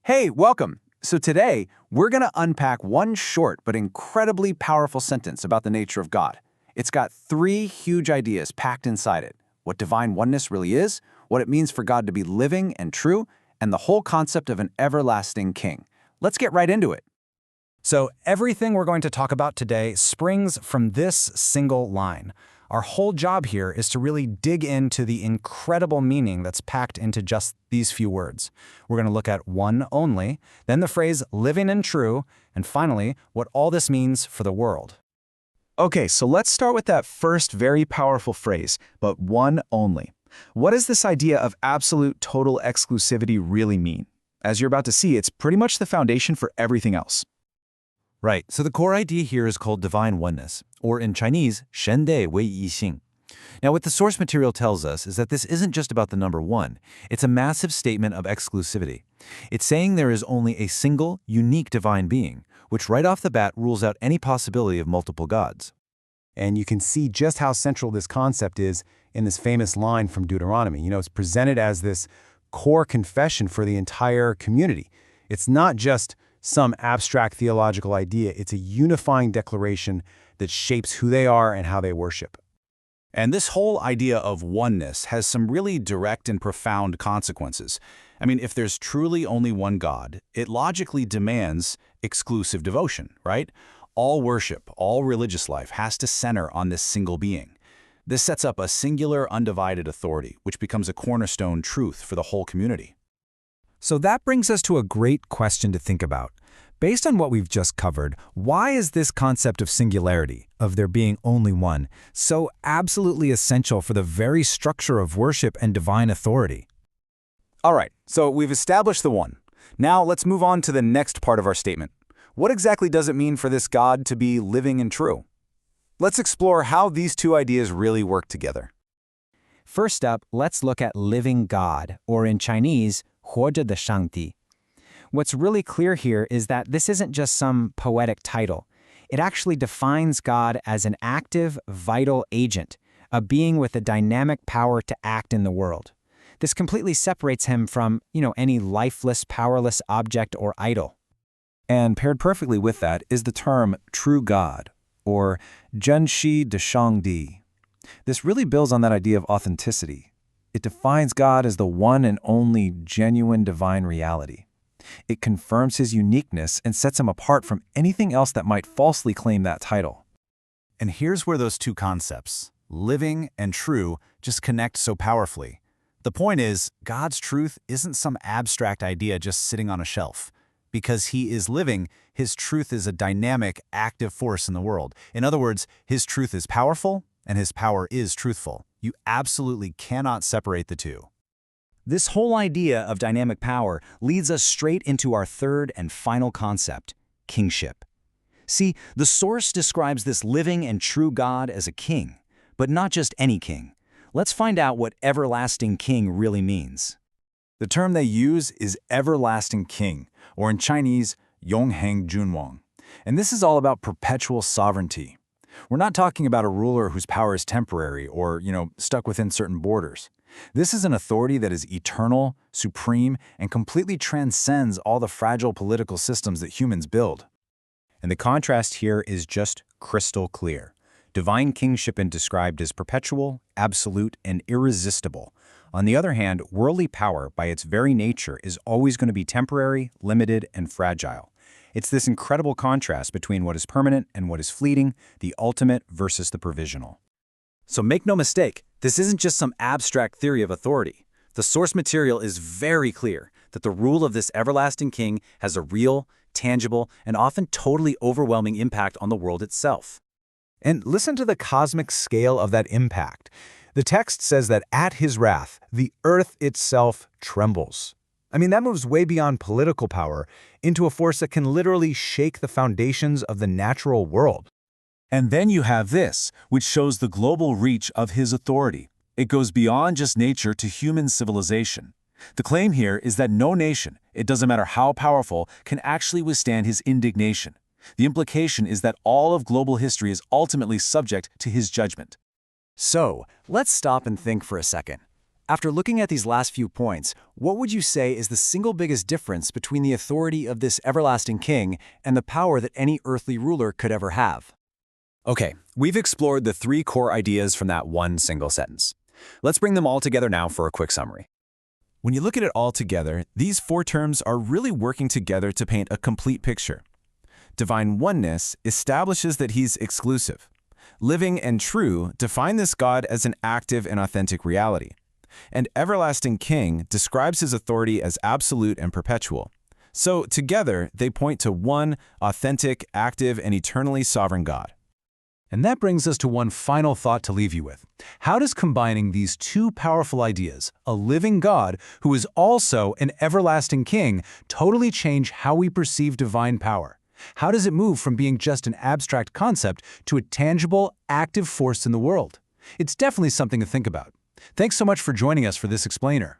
Hey, welcome. So today, we're going to unpack one short but incredibly powerful sentence about the nature of God. It's got three huge ideas packed inside it: what divine oneness really is, what it means for God to be living and true, and the whole concept of an everlasting king. Let's get right into it. So everything we're going to talk about today springs from this single line. Our whole job here is to really dig into the incredible meaning that's packed into just these few words. We're going to look at one only, then the phrase living and true, and finally, what all this means for the world. Okay, so let's start with that first very powerful phrase, but one only. What does this idea of absolute total exclusivity really mean? As you're about to see, it's pretty much the foundation for everything else. Right, so the core idea here is called divine oneness, or in Chinese, 神的唯一性. Now, what the source material tells us is that this isn't just about the number one. It's a massive statement of exclusivity. It's saying there is only a single, unique divine being, which right off the bat rules out any possibility of multiple gods. And you can see just how central this concept is in this famous line from Deuteronomy. It's presented as this core confession for the entire community. It's not just some abstract theological idea. It's a unifying declaration that shapes who they are and how they worship. And this whole idea of oneness has some really direct and profound consequences. I mean, if there's truly only one God, it logically demands exclusive devotion, right? All worship, all religious life has to center on this single being. This sets up a singular, undivided authority, which becomes a cornerstone truth for the whole community. So that brings us to a great question to think about. Based on what we've just covered, why is this concept of singularity, of there being only one, so absolutely essential for the very structure of worship and divine authority? All right, so we've established the one. Now let's move on to the next part of our statement. What exactly does it mean for this God to be living and true? Let's explore how these two ideas really work together. First up, let's look at living God, or in Chinese, 活着的上帝. What's really clear here is that this isn't just some poetic title. It actually defines God as an active, vital agent, a being with a dynamic power to act in the world. This completely separates him from, any lifeless, powerless object or idol. And paired perfectly with that is the term true God, or 真实的上帝. This really builds on that idea of authenticity. It defines God as the one and only genuine divine reality. It confirms his uniqueness and sets him apart from anything else that might falsely claim that title. And here's where those two concepts, living and true, just connect so powerfully. The point is, God's truth isn't some abstract idea just sitting on a shelf. Because he is living, his truth is a dynamic, active force in the world. In other words, his truth is powerful, and his power is truthful. You absolutely cannot separate the two. This whole idea of dynamic power leads us straight into our third and final concept, kingship. See, the source describes this living and true God as a king, but not just any king. Let's find out what everlasting king really means. The term they use is everlasting king, or in Chinese, 永恒君王. And this is all about perpetual sovereignty. We're not talking about a ruler whose power is temporary or, stuck within certain borders. This is an authority that is eternal, supreme, and completely transcends all the fragile political systems that humans build. And the contrast here is just crystal clear. Divine kingship is described as perpetual, absolute, and irresistible. On the other hand, worldly power, by its very nature, is always going to be temporary, limited, and fragile. It's this incredible contrast between what is permanent and what is fleeting, the ultimate versus the provisional. So make no mistake, this isn't just some abstract theory of authority. The source material is very clear that the rule of this everlasting king has a real, tangible, and often totally overwhelming impact on the world itself. And listen to the cosmic scale of that impact. The text says that at his wrath, the earth itself trembles. That moves way beyond political power into a force that can literally shake the foundations of the natural world. And then you have this, which shows the global reach of his authority. It goes beyond just nature to human civilization. The claim here is that no nation, it doesn't matter how powerful, can actually withstand his indignation. The implication is that all of global history is ultimately subject to his judgment. So, let's stop and think for a second. After looking at these last few points, what would you say is the single biggest difference between the authority of this everlasting king and the power that any earthly ruler could ever have? Okay, we've explored the three core ideas from that one single sentence. Let's bring them all together now for a quick summary. When you look at it all together, these four terms are really working together to paint a complete picture. Divine oneness establishes that he's exclusive. Living and true define this God as an active and authentic reality. And everlasting king describes his authority as absolute and perpetual. So together, they point to one authentic, active, and eternally sovereign God. And that brings us to one final thought to leave you with. How does combining these two powerful ideas, a living God who is also an everlasting king, totally change how we perceive divine power? How does it move from being just an abstract concept to a tangible, active force in the world? It's definitely something to think about. Thanks so much for joining us for this explainer.